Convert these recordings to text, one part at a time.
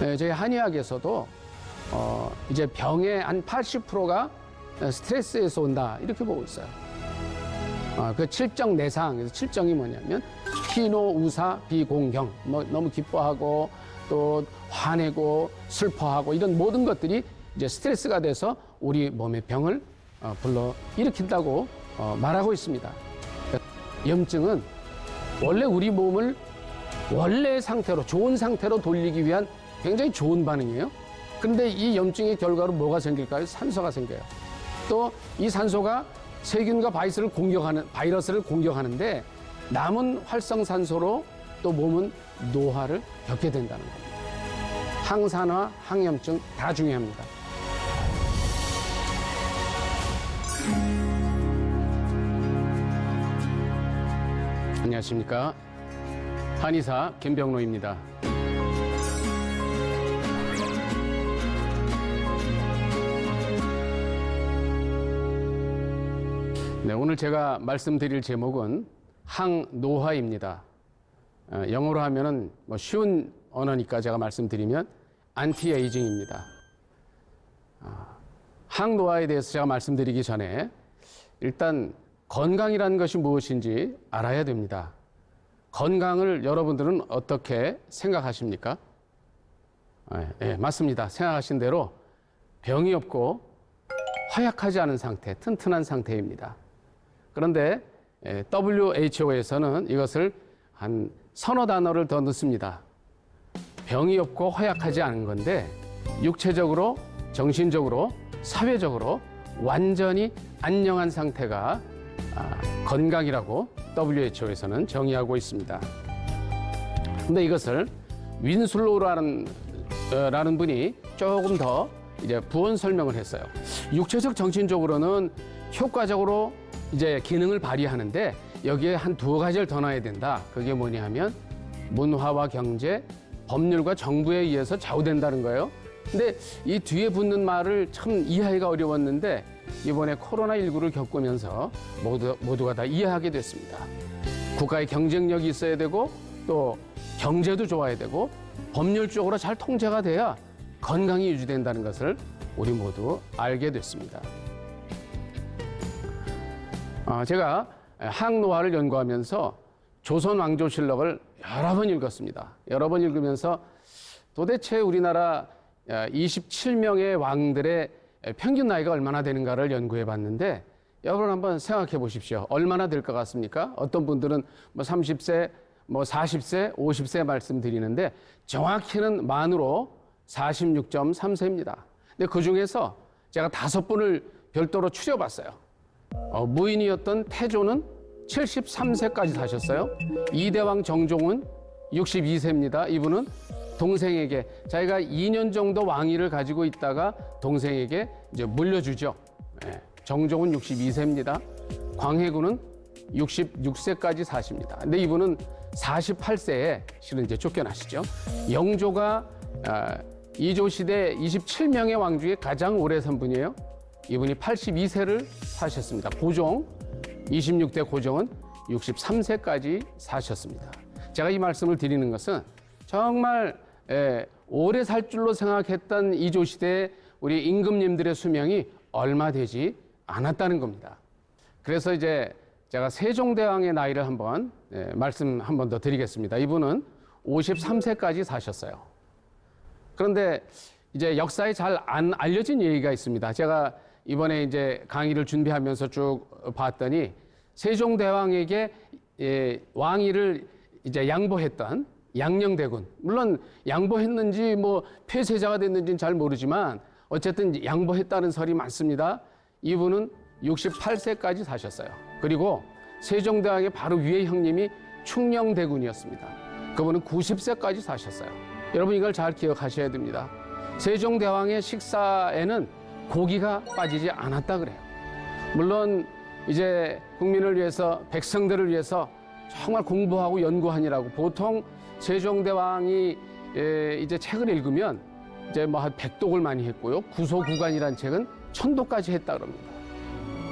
저희 한의학에서도 이제 병의 한 80%가 스트레스에서 온다 이렇게 보고 있어요. 그 칠정 내상, 그래서 칠정이 뭐냐면 희노 우사 비공경, 뭐 너무 기뻐하고 또 화내고 슬퍼하고 이런 모든 것들이 이제 스트레스가 돼서 우리 몸의 병을 불러 일으킨다고 말하고 있습니다. 염증은 원래 우리 몸을 원래의 상태로, 좋은 상태로 돌리기 위한 굉장히 좋은 반응이에요. 그런데 이 염증의 결과로 뭐가 생길까요? 산소가 생겨요. 또 이 산소가 세균과 바이러스를 공격하는데 남은 활성산소로 또 몸은 노화를 겪게 된다는 겁니다. 항산화, 항염증 다 중요합니다. 안녕하십니까. 한의사 김병로입니다. 네, 오늘 제가 말씀드릴 제목은 항노화입니다. 영어로 하면은 뭐 쉬운 언어니까 제가 말씀드리면 안티에이징입니다. 항노화에 대해서 제가 말씀드리기 전에 일단 건강이라는 것이 무엇인지 알아야 됩니다. 건강을 여러분들은 어떻게 생각하십니까? 네, 맞습니다. 생각하신 대로 병이 없고 허약하지 않은 상태, 튼튼한 상태입니다. 그런데 WHO에서는 이것을 한 서너 단어를 더 넣습니다. 병이 없고 허약하지 않은 건데 육체적으로, 정신적으로, 사회적으로 완전히 안녕한 상태가 건강이라고 WHO에서는 정의하고 있습니다. 근데 이것을 윈슬로우라는 분이 조금 더 이제 부언 설명을 했어요. 육체적, 정신적으로는 효과적으로 이제 기능을 발휘하는데 여기에 한 두 가지를 더 넣어야 된다. 그게 뭐냐 하면 문화와 경제, 법률과 정부에 의해서 좌우된다는 거예요. 근데 이 뒤에 붙는 말을 참 이해하기가 어려웠는데 이번에 코로나19를 겪으면서 모두가 다 이해하게 됐습니다. 국가의 경쟁력이 있어야 되고 또 경제도 좋아야 되고 법률적으로 잘 통제가 돼야 건강이 유지된다는 것을 우리 모두 알게 됐습니다. 제가 항노화를 연구하면서 조선 왕조실록을 여러 번 읽었습니다. 여러 번 읽으면서 도대체 우리나라 27명의 왕들의 평균 나이가 얼마나 되는가를 연구해 봤는데 여러분 한번 생각해 보십시오. 얼마나 될 것 같습니까? 어떤 분들은 뭐 30세, 뭐 40세, 50세 말씀드리는데 정확히는 만으로 46.3세입니다. 근데 그 중에서 제가 5분을 별도로 추려봤어요. 무인이었던 태조는 73세까지 사셨어요. 이대왕 정종은 62세입니다. 이분은 동생에게 자기가 2년 정도 왕위를 가지고 있다가 동생에게 이제 물려주죠. 정종은 62세입니다. 광해군은 66세까지 사십니다. 근데 이분은 48세에 실은 이제 쫓겨나시죠. 영조가 이조 시대 27명의 왕 중에 가장 오래 산 분이에요. 이분이 82세를 사셨습니다. 고종 26대 고종은 63세까지 사셨습니다. 제가 이 말씀을 드리는 것은 정말 오래 살 줄로 생각했던 이조 시대의 우리 임금님들의 수명이 얼마 되지 않았다는 겁니다. 그래서 이제 제가 세종대왕의 나이를 말씀 한 번 더 드리겠습니다. 이분은 53세까지 사셨어요. 그런데 이제 역사에 잘 안 알려진 얘기가 있습니다. 제가 이번에 이제 강의를 준비하면서 쭉 봤더니 세종대왕에게 왕위를 이제 양보했던 양녕대군, 물론 양보했는지 뭐 폐쇄자가 됐는지는 잘 모르지만 어쨌든 양보했다는 설이 많습니다. 이분은 68세까지 사셨어요. 그리고 세종대왕의 바로 위의 형님이 충녕대군이었습니다. 그분은 90세까지 사셨어요. 여러분 이걸 잘 기억하셔야 됩니다. 세종대왕의 식사에는 고기가 빠지지 않았다 그래요. 물론 이제 국민을 위해서, 백성들을 위해서 정말 공부하고 연구하느라고 보통 세종대왕이 이제 책을 읽으면 이제 뭐 한 100독을 많이 했고요. 구소구간이라는 책은 1000독까지 했다 그럽니다.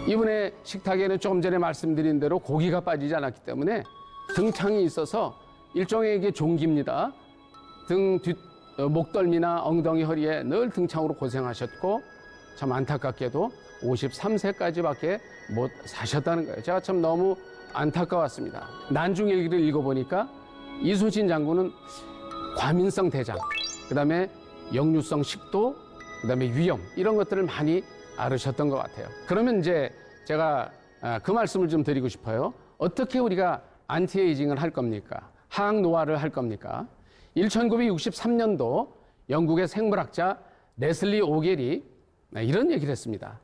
이분의 식탁에는 조금 전에 말씀드린 대로 고기가 빠지지 않았기 때문에 등창이 있어서 일종의 이게 종기입니다. 등 목덜미나 엉덩이 허리에 늘 등창으로 고생하셨고 참 안타깝게도 53세까지밖에 못 사셨다는 거예요. 제가 참 너무 안타까웠습니다. 난중일기를 읽어보니까 이순신 장군은 과민성 대장, 그다음에 역류성 식도, 그다음에 위염 이런 것들을 많이 앓으셨던 것 같아요. 그러면 이제 제가 그 말씀을 좀 드리고 싶어요. 어떻게 우리가 안티에이징을 할 겁니까? 항 노화를 할 겁니까? 1963년도 영국의 생물학자 레슬리 오겔이 이런 얘기를 했습니다.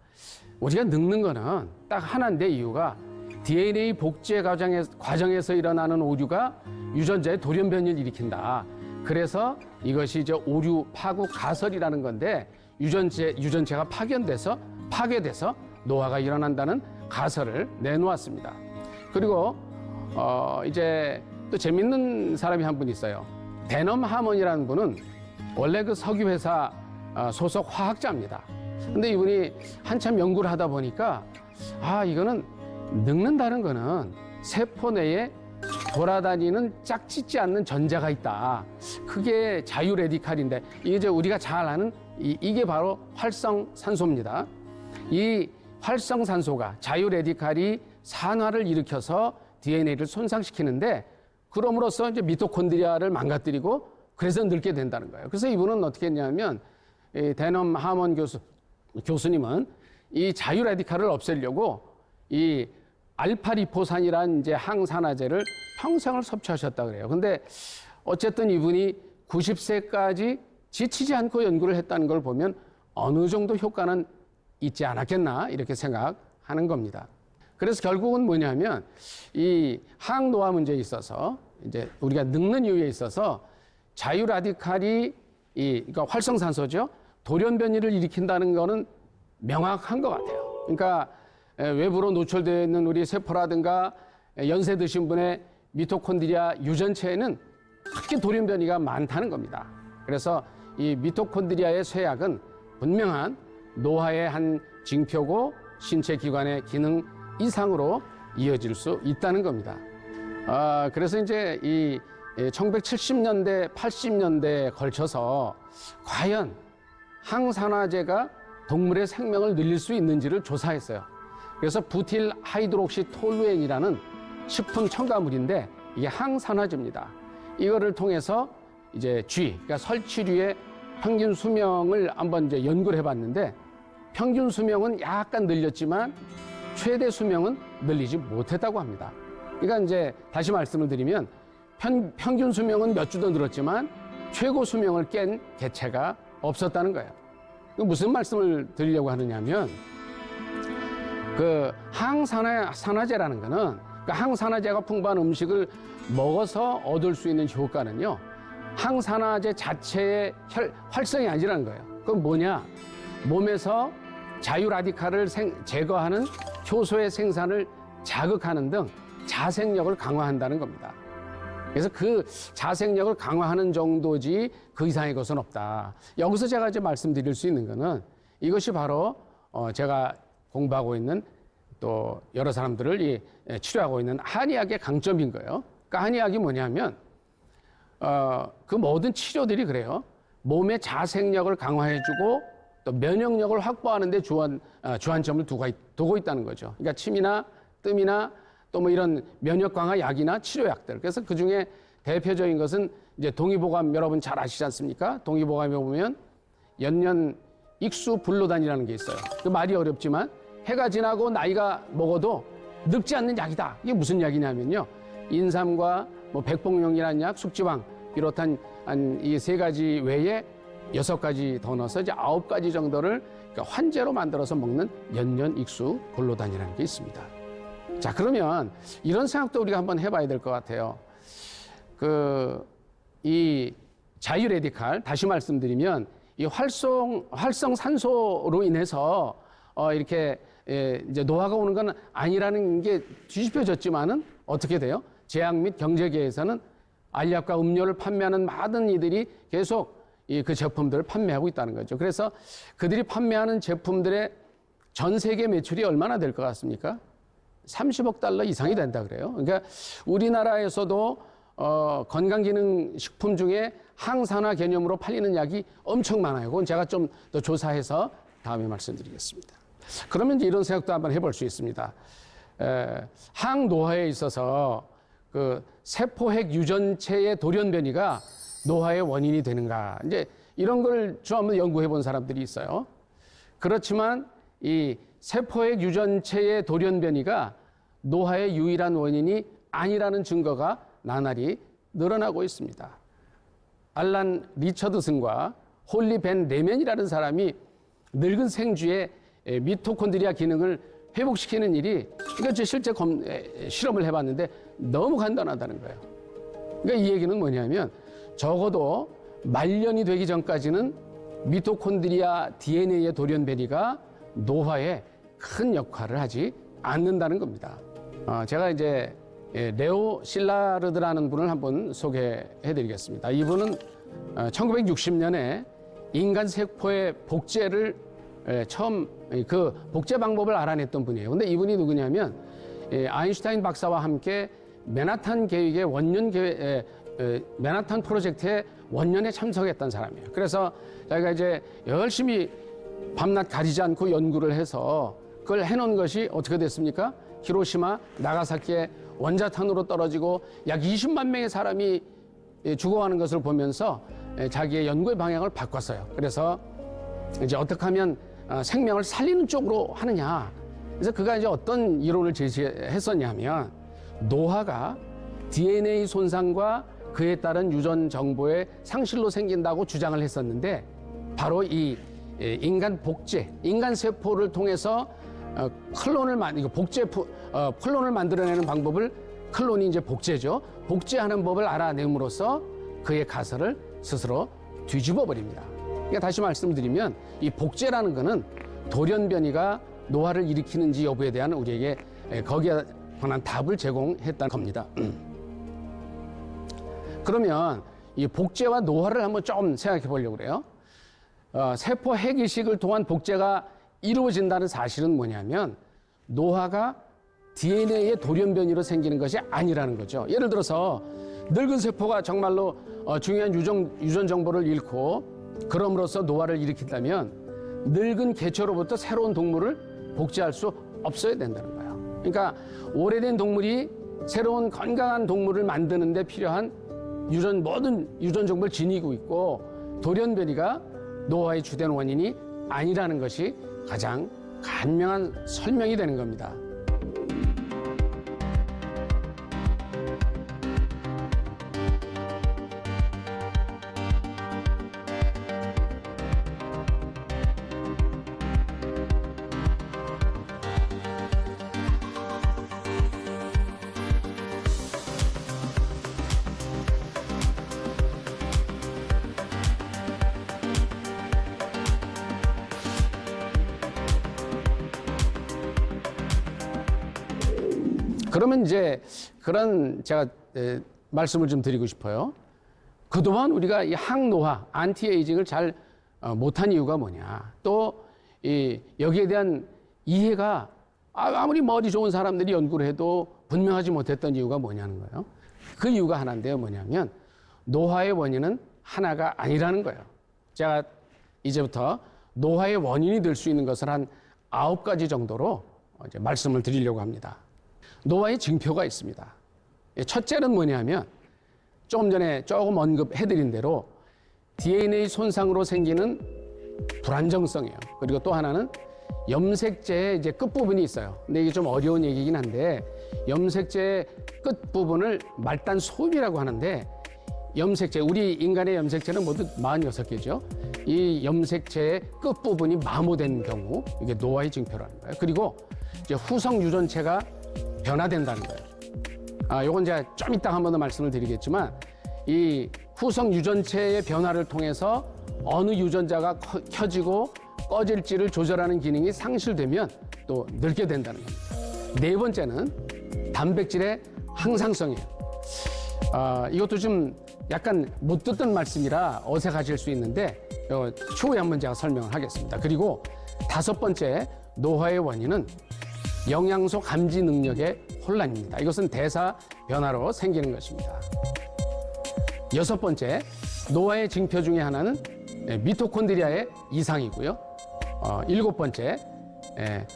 우리가 늙는 거는 딱 하나인데 이유가 DNA 복제 과정에서 일어나는 오류가 유전자의 돌연변이를 일으킨다. 그래서 이것이 이제 오류 파국 가설이라는 건데 유전체가 파괴돼서 노화가 일어난다는 가설을 내놓았습니다. 그리고 이제 또 재밌는 사람이 한 분 있어요. 데넘 하먼이라는 분은 원래 그 석유회사 소속 화학자입니다. 근데 이분이 한참 연구를 하다 보니까 이거는 늙는다는 거는 세포 내에 돌아다니는 짝짓지 않는 전자가 있다. 그게 자유 레디칼인데 이제 우리가 잘 아는 이게 바로 활성산소입니다. 이 활성산소가 자유 레디칼이 산화를 일으켜서 DNA를 손상시키는데 그럼으로써 이제 미토콘드리아를 망가뜨리고 그래서 늙게 된다는 거예요. 그래서 이분은 어떻게 했냐면 데넘 하먼 교수님은 이 자유 레디칼을 없애려고 이 알파리포산이라는 이제 항산화제를 평생을 섭취하셨다 그래요. 근데 어쨌든 이분이 90세까지 지치지 않고 연구를 했다는 걸 보면 어느 정도 효과는 있지 않았겠나 이렇게 생각하는 겁니다. 그래서 결국은 뭐냐면 이 항노화 문제에 있어서 이제 우리가 늙는 이유에 있어서 자유 라디칼이 그러니까 활성산소죠. 돌연변이를 일으킨다는 거는 명확한 것 같아요. 그러니까 외부로 노출되어 있는 우리 세포라든가 연세 드신 분의 미토콘드리아 유전체에는 특히 돌연변이가 많다는 겁니다. 그래서 이 미토콘드리아의 쇠약은 분명한 노화의 한 징표고 신체 기관의 기능 이상으로 이어질 수 있다는 겁니다. 그래서 이제 이 1970년대, 80년대에 걸쳐서 과연 항산화제가 동물의 생명을 늘릴 수 있는지를 조사했어요. 그래서 부틸 하이드록시 톨루엔이라는 식품 첨가물인데 이게 항산화제입니다. 이거를 통해서 이제 그러니까 설치류의 평균 수명을 한번 이제 연구를 해봤는데 평균 수명은 약간 늘렸지만 최대 수명은 늘리지 못했다고 합니다. 그러니까 이제 다시 말씀을 드리면 평균 수명은 몇 주도 늘었지만 최고 수명을 깬 개체가 없었다는 거예요. 무슨 말씀을 드리려고 하느냐면 그 항산화제라는 거는 그 항산화제가 풍부한 음식을 먹어서 얻을 수 있는 효과는요. 항산화제 자체의 활성이 아니라는 거예요. 그건 뭐냐? 몸에서 자유 라디칼을 제거하는 효소의 생산을 자극하는 등 자생력을 강화한다는 겁니다. 그래서 그 자생력을 강화하는 정도지 그 이상의 것은 없다. 여기서 제가 이제 말씀드릴 수 있는 거는 이것이 바로 제가 공부하고 있는 또 여러 사람들을 치료하고 있는 한의학의 강점인 거예요. 그러니까 한의학이 뭐냐면 그 모든 치료들이 그래요. 몸의 자생력을 강화해주고 또 면역력을 확보하는 데 주안점을 두고 있다는 거죠. 그러니까 침이나 뜸이나 또 뭐 이런 면역 강화 약이나 치료약들. 그래서 그 중에 대표적인 것은 이제 동의보감 여러분 잘 아시지 않습니까? 동의보감에 보면 연년 익수 불로단이라는 게 있어요. 그 말이 어렵지만 해가 지나고 나이가 먹어도 늙지 않는 약이다. 이게 무슨 약이냐면요. 인삼과 뭐 백봉용이라는 약, 숙지황 비롯한 한 이 세 가지 외에 6가지 더 넣어서 이제 9가지 정도를 그러니까 환제로 만들어서 먹는 연년 익수 불로단이라는 게 있습니다. 자, 그러면 이런 생각도 우리가 한번 해봐야 될 것 같아요. 이 자유 레디칼, 다시 말씀드리면 이 활성산소로 인해서 이렇게 이제 노화가 오는 건 아니라는 게 뒤집혀졌지만은 어떻게 돼요? 제약 및 경제계에서는 알약과 음료를 판매하는 많은 이들이 계속 그 제품들을 판매하고 있다는 거죠. 그래서 그들이 판매하는 제품들의 전 세계 매출이 얼마나 될 것 같습니까? $30억 이상이 된다 그래요. 그러니까 우리나라에서도 건강기능식품 중에 항산화 개념으로 팔리는 약이 엄청 많아요. 그건 제가 좀 더 조사해서 다음에 말씀드리겠습니다. 그러면 이제 이런 생각도 한번 해볼 수 있습니다. 항노화에 있어서 그 세포핵 유전체의 돌연변이가 노화의 원인이 되는가? 이제 이런 걸 좀 한번 연구해 본 사람들이 있어요. 그렇지만 이 세포핵 유전체의 돌연변이가 노화의 유일한 원인이 아니라는 증거가 나날이 늘어나고 있습니다. 알란 리처드슨과 홀리 벤 레멘이라는 사람이 늙은 생쥐의 미토콘드리아 기능을 회복시키는 일이, 이거 실제 실험을 해봤는데 너무 간단하다는 거예요. 그러니까 이 얘기는 뭐냐면 적어도 말년이 되기 전까지는 미토콘드리아 DNA의 돌연변이가 노화에 큰 역할을 하지 않는다는 겁니다. 제가 이제 레오 실라르드라는 분을 한번 소개해 드리겠습니다. 이분은 1960년에 인간 세포의 복제를 처음 그 복제 방법을 알아냈던 분이에요. 근데 이분이 누구냐면 아인슈타인 박사와 함께 맨하탄 계획의 맨하탄 프로젝트의 원년에 참석했던 사람이에요. 그래서 자기가 이제 열심히 밤낮 가리지 않고 연구를 해서 그걸 해놓은 것이 어떻게 됐습니까? 히로시마, 나가사키에 원자탄으로 떨어지고 약 20만 명의 사람이 죽어가는 것을 보면서 자기의 연구의 방향을 바꿨어요. 그래서 이제 어떻게 하면 생명을 살리는 쪽으로 하느냐. 그래서 그가 이제 어떤 이론을 제시했었냐면 노화가 DNA 손상과 그에 따른 유전 정보의 상실로 생긴다고 주장을 했었는데, 바로 이 인간 복제, 인간 세포를 통해서 클론을 클론을 만들어내는 방법을, 클론이 이제 복제죠. 복제하는 법을 알아냄으로써 그의 가설을 스스로 뒤집어 버립니다. 그러니까 다시 말씀드리면 이 복제라는 것은 돌연변이가 노화를 일으키는지 여부에 대한 우리에게 거기에 관한 답을 제공했다는 겁니다. 그러면 이 복제와 노화를 한번 좀 생각해 보려고 그래요. 세포 핵 이식을 통한 복제가 이루어진다는 사실은 뭐냐면 노화가 DNA의 돌연변이로 생기는 것이 아니라는 거죠. 예를 들어서 늙은 세포가 정말로 중요한 유전 정보를 잃고 그럼으로써 노화를 일으킨다면 늙은 개체로부터 새로운 동물을 복제할 수 없어야 된다는 거예요. 그러니까 오래된 동물이 새로운 건강한 동물을 만드는 데 필요한 모든 유전 정보를 지니고 있고, 돌연변이가 노화의 주된 원인이 아니라는 것이 가장 간명한 설명이 되는 겁니다. 그러면 이제 그런 제가 말씀을 좀 드리고 싶어요. 그동안 우리가 이 항노화, 안티에이징을 잘 못한 이유가 뭐냐. 또 여기에 대한 이해가 아무리 머리 좋은 사람들이 연구를 해도 분명하지 못했던 이유가 뭐냐는 거예요. 그 이유가 하나인데요. 뭐냐면 노화의 원인은 하나가 아니라는 거예요. 제가 이제부터 노화의 원인이 될 수 있는 것을 한 9가지 정도로 이제 말씀을 드리려고 합니다. 노화의 징표가 있습니다. 첫째는 뭐냐면 조금 전에 조금 언급해드린 대로 DNA 손상으로 생기는 불안정성이에요. 그리고 또 하나는 염색체의 이제 끝부분이 있어요. 근데 이게 좀 어려운 얘기긴 한데, 염색체의 끝부분을 말단 소음이라고 하는데, 염색체, 우리 인간의 염색체는 모두 46개죠. 이 염색체의 끝부분이 마모된 경우, 이게 노화의 징표라는 거예요. 그리고 이제 후성 유전체가 변화된다는 거예요. 요건 제가 좀 이따 한 번 더 말씀을 드리겠지만, 이 후성 유전체의 변화를 통해서 어느 유전자가 켜지고 꺼질지를 조절하는 기능이 상실되면 또 늙게 된다는 겁니다. 네 번째는 단백질의 항상성이에요. 이것도 좀 약간 못 듣던 말씀이라 어색하실 수 있는데 추후에 한번 제가 설명을 하겠습니다. 그리고 다섯 번째 노화의 원인은 영양소 감지 능력의 혼란입니다. 이것은 대사 변화로 생기는 것입니다. 여섯 번째, 노화의 징표 중에 하나는 미토콘드리아의 이상이고요. 일곱 번째,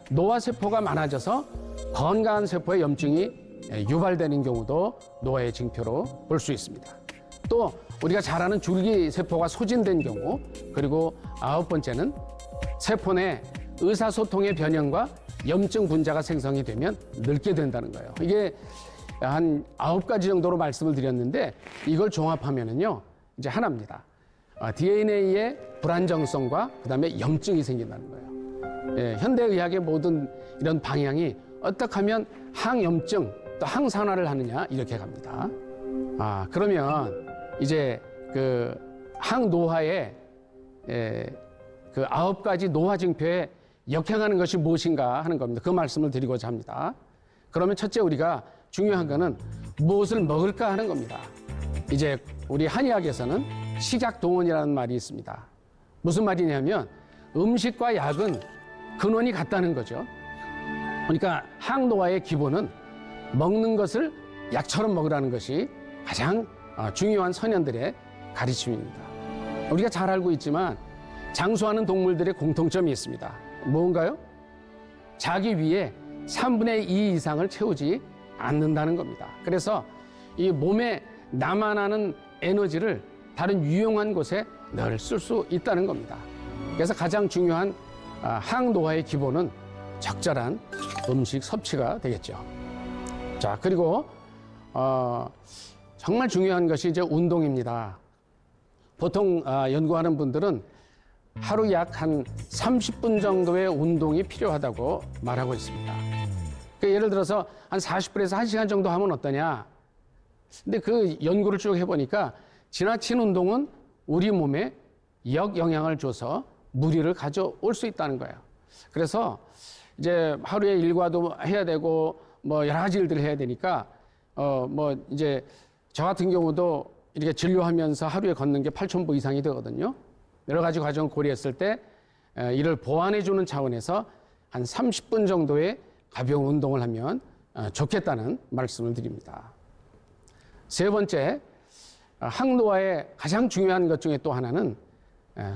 노화세포가 많아져서 건강한 세포의 염증이 유발되는 경우도 노화의 징표로 볼 수 있습니다. 또 우리가 잘 아는 줄기세포가 소진된 경우, 그리고 아홉 번째는 세포 내 의사소통의 변형과 염증 분자가 생성이 되면 늙게 된다는 거예요. 이게 한 9가지 정도로 말씀을 드렸는데 이걸 종합하면은요, 이제 하나입니다. DNA의 불안정성과 그다음에 염증이 생긴다는 거예요. 현대의학의 모든 이런 방향이 어떻게 하면 항염증 또 항산화를 하느냐 이렇게 갑니다. 그러면 이제 그 항노화의 그 9가지 노화 징표에 역행하는 것이 무엇인가 하는 겁니다. 그 말씀을 드리고자 합니다. 그러면 첫째, 우리가 중요한 거는 무엇을 먹을까 하는 겁니다. 이제 우리 한의학에서는 식약동원이라는 말이 있습니다. 무슨 말이냐면 음식과 약은 근원이 같다는 거죠. 그러니까 항노화의 기본은 먹는 것을 약처럼 먹으라는 것이 가장 중요한 선현들의 가르침입니다. 우리가 잘 알고 있지만 장수하는 동물들의 공통점이 있습니다. 뭔가요? 자기 위에 3분의 2 이상을 채우지 않는다는 겁니다. 그래서 이 몸에 남아나는 에너지를 다른 유용한 곳에 늘 쓸 수 있다는 겁니다. 그래서 가장 중요한 항노화의 기본은 적절한 음식 섭취가 되겠죠. 자, 그리고 정말 중요한 것이 이제 운동입니다. 보통 연구하는 분들은 하루 약 한 30분 정도의 운동이 필요하다고 말하고 있습니다. 예를 들어서 한 40분에서 1시간 정도 하면 어떠냐? 근데 그 연구를 쭉 해보니까 지나친 운동은 우리 몸에 역영향을 줘서 무리를 가져올 수 있다는 거예요. 그래서 이제 하루에 일과도 해야 되고 뭐 여러 가지 일들을 해야 되니까 뭐 이제 저 같은 경우도 이렇게 진료하면서 하루에 걷는 게 8,000보 이상이 되거든요. 여러 가지 과정을 고려했을 때 이를 보완해 주는 차원에서 한 30분 정도의 가벼운 운동을 하면 좋겠다는 말씀을 드립니다. 세 번째, 항노화의 가장 중요한 것 중에 또 하나는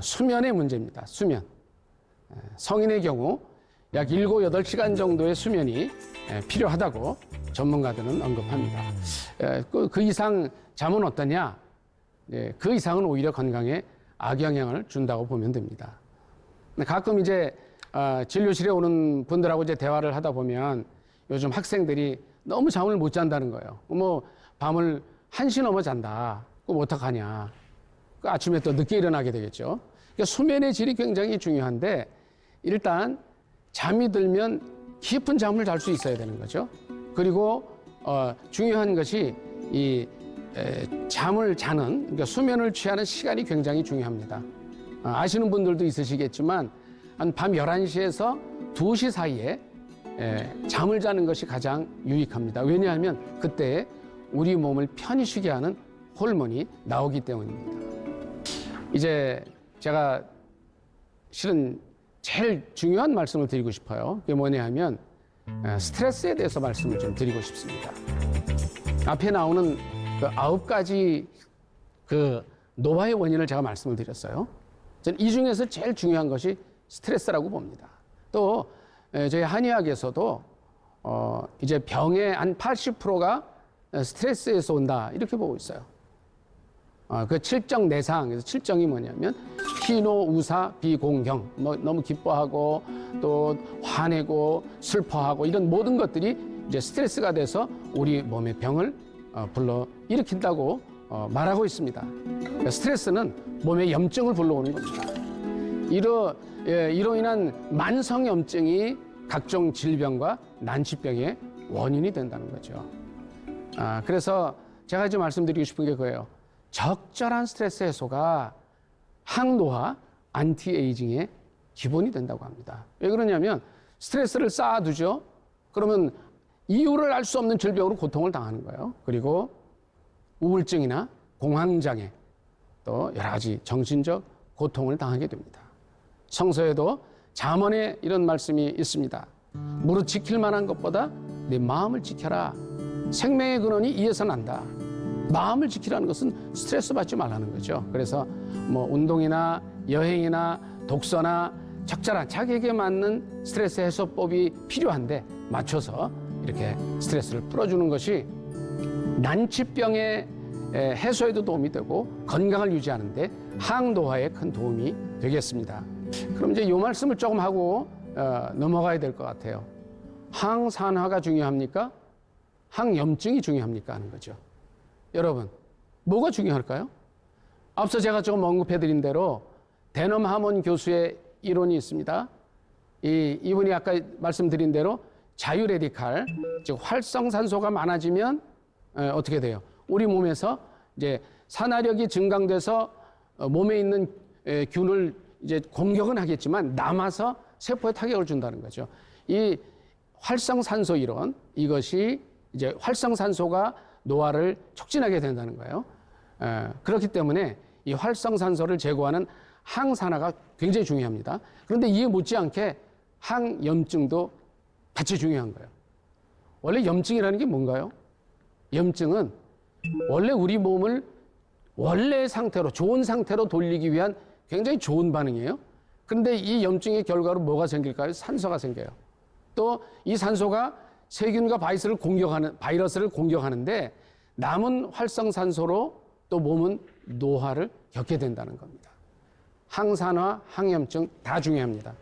수면의 문제입니다. 수면. 성인의 경우 약 7, 8시간 정도의 수면이 필요하다고 전문가들은 언급합니다. 그 이상 잠은 어떠냐? 그 이상은 오히려 건강에 악영향을 준다고 보면 됩니다. 가끔 이제 진료실에 오는 분들하고 이제 대화를 하다 보면 요즘 학생들이 너무 잠을 못 잔다는 거예요. 뭐 밤을 1시 넘어 잔다. 그럼 어떡하냐? 그 아침에 또 늦게 일어나게 되겠죠. 그러니까 수면의 질이 굉장히 중요한데 일단 잠이 들면 깊은 잠을 잘 수 있어야 되는 거죠. 그리고 중요한 것이 이 잠을 자는, 그러니까 수면을 취하는 시간이 굉장히 중요합니다. 아시는 분들도 있으시겠지만 한 밤 11시에서 2시 사이에 잠을 자는 것이 가장 유익합니다. 왜냐하면 그때 우리 몸을 편히 쉬게 하는 호르몬이 나오기 때문입니다. 이제 제가 실은 제일 중요한 말씀을 드리고 싶어요. 그게 뭐냐 하면 스트레스에 대해서 말씀을 좀 드리고 싶습니다. 앞에 나오는 그 9가지 그 노화의 원인을 제가 말씀을 드렸어요. 저는 이 중에서 제일 중요한 것이 스트레스라고 봅니다. 또 저희 한의학에서도 이제 병의 한 80%가 스트레스에서 온다 이렇게 보고 있어요. 그 칠정 내상, 그래서 칠정이 뭐냐면 희노, 우사, 비공경, 뭐 너무 기뻐하고 또 화내고 슬퍼하고 이런 모든 것들이 이제 스트레스가 돼서 우리 몸의 병을 불러 일으킨다고 말하고 있습니다. 스트레스는 몸의 염증을 불러오는 겁니다. 이로 인한 만성 염증이 각종 질병과 난치병의 원인이 된다는 거죠. 그래서 제가 이제 말씀드리고 싶은 게 그거예요. 적절한 스트레스 해소가 항노화, 안티에이징의 기본이 된다고 합니다. 왜 그러냐면 스트레스를 쌓아두죠. 그러면 이유를 알 수 없는 질병으로 고통을 당하는 거예요. 그리고 우울증이나 공황장애 또 여러 가지 정신적 고통을 당하게 됩니다. 성서에도 잠언에 이런 말씀이 있습니다. 무릇 지킬 만한 것보다 내 마음을 지켜라. 생명의 근원이 이에서 난다. 마음을 지키라는 것은 스트레스 받지 말라는 거죠. 그래서 뭐 운동이나 여행이나 독서나 적절한 자기에게 맞는 스트레스 해소법이 필요한데 맞춰서 이렇게 스트레스를 풀어주는 것이 난치병의 해소에도 도움이 되고 건강을 유지하는 데 항노화에 큰 도움이 되겠습니다. 그럼 이제 이 말씀을 조금 하고 넘어가야 될 것 같아요. 항산화가 중요합니까? 항염증이 중요합니까? 하는 거죠. 여러분, 뭐가 중요할까요? 앞서 제가 조금 언급해드린 대로 데넘 하몬 교수의 이론이 있습니다. 이분이 아까 말씀드린 대로 자유 레디칼, 즉 활성산소가 많아지면 어떻게 돼요? 우리 몸에서 이제 산화력이 증강돼서 몸에 있는 균을 이제 공격은 하겠지만 남아서 세포에 타격을 준다는 거죠. 이 활성산소 이론, 이것이 이제 활성산소가 노화를 촉진하게 된다는 거예요. 그렇기 때문에 이 활성산소를 제거하는 항산화가 굉장히 중요합니다. 그런데 이에 못지않게 항염증도 같이 중요한 거예요. 원래 염증이라는 게 뭔가요? 염증은 원래 우리 몸을 원래의 상태로, 좋은 상태로 돌리기 위한 굉장히 좋은 반응이에요. 그런데 이 염증의 결과로 뭐가 생길까요? 산소가 생겨요. 또 이 산소가 세균과 바이러스를 공격하는데 남은 활성산소로 또 몸은 노화를 겪게 된다는 겁니다. 항산화, 항염증 다 중요합니다.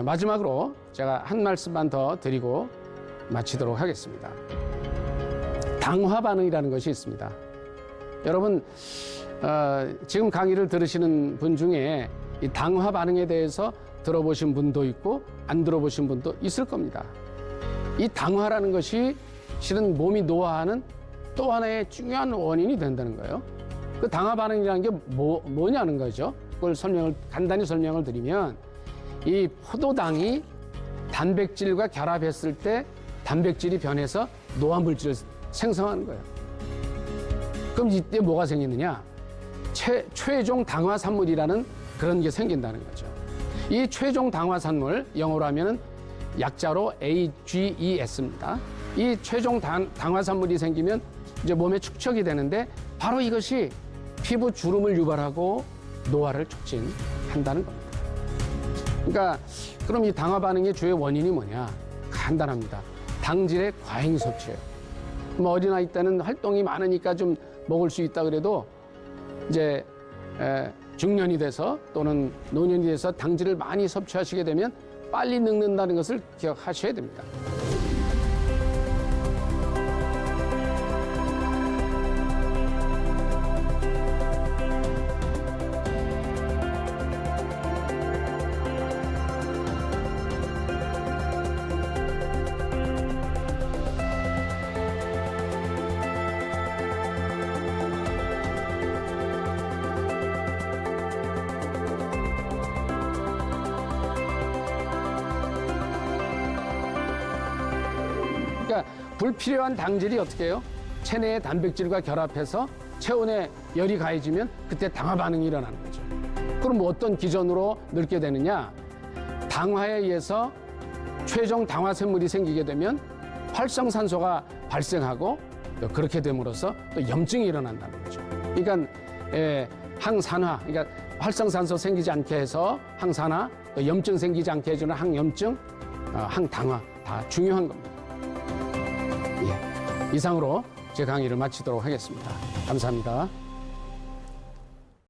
마지막으로 제가 한 말씀만 더 드리고 마치도록 하겠습니다. 당화 반응이라는 것이 있습니다. 여러분, 지금 강의를 들으시는 분 중에 이 당화 반응에 대해서 들어보신 분도 있고 안 들어보신 분도 있을 겁니다. 이 당화라는 것이 실은 몸이 노화하는 또 하나의 중요한 원인이 된다는 거예요. 그 당화 반응이라는 게 뭐냐는 거죠. 그걸 간단히 설명을 드리면 이 포도당이 단백질과 결합했을 때 단백질이 변해서 노화 물질을 생성하는 거예요. 그럼 이때 뭐가 생기느냐? 최종 당화산물이라는 그런 게 생긴다는 거죠. 이 최종 당화산물, 영어로 하면은 약자로 AGES입니다. 이 최종 당화산물이 생기면 이제 몸에 축적이 되는데 바로 이것이 피부 주름을 유발하고 노화를 촉진한다는 겁니다. 그러니까 그럼 이 당화 반응의 주요 원인이 뭐냐? 간단합니다. 당질의 과잉 섭취예요. 뭐 어린아이 때는 활동이 많으니까 좀 먹을 수 있다 그래도 이제 중년이 돼서 또는 노년이 돼서 당질을 많이 섭취하시게 되면 빨리 늙는다는 것을 기억하셔야 됩니다. 그러니까 불필요한 당질이 어떻게 해요? 체내의 단백질과 결합해서 체온에 열이 가해지면 그때 당화 반응이 일어나는 거죠. 그럼 뭐 어떤 기전으로 늙게 되느냐? 당화에 의해서 최종 당화샘물이 생기게 되면 활성산소가 발생하고 또 그렇게 됨으로써 또 염증이 일어난다는 거죠. 그러니까 항산화, 그러니까 활성산소 생기지 않게 해서 항산화, 또 염증 생기지 않게 해주는 항염증, 항당화 다 중요한 겁니다. 이상으로 제 강의를 마치도록 하겠습니다. 감사합니다.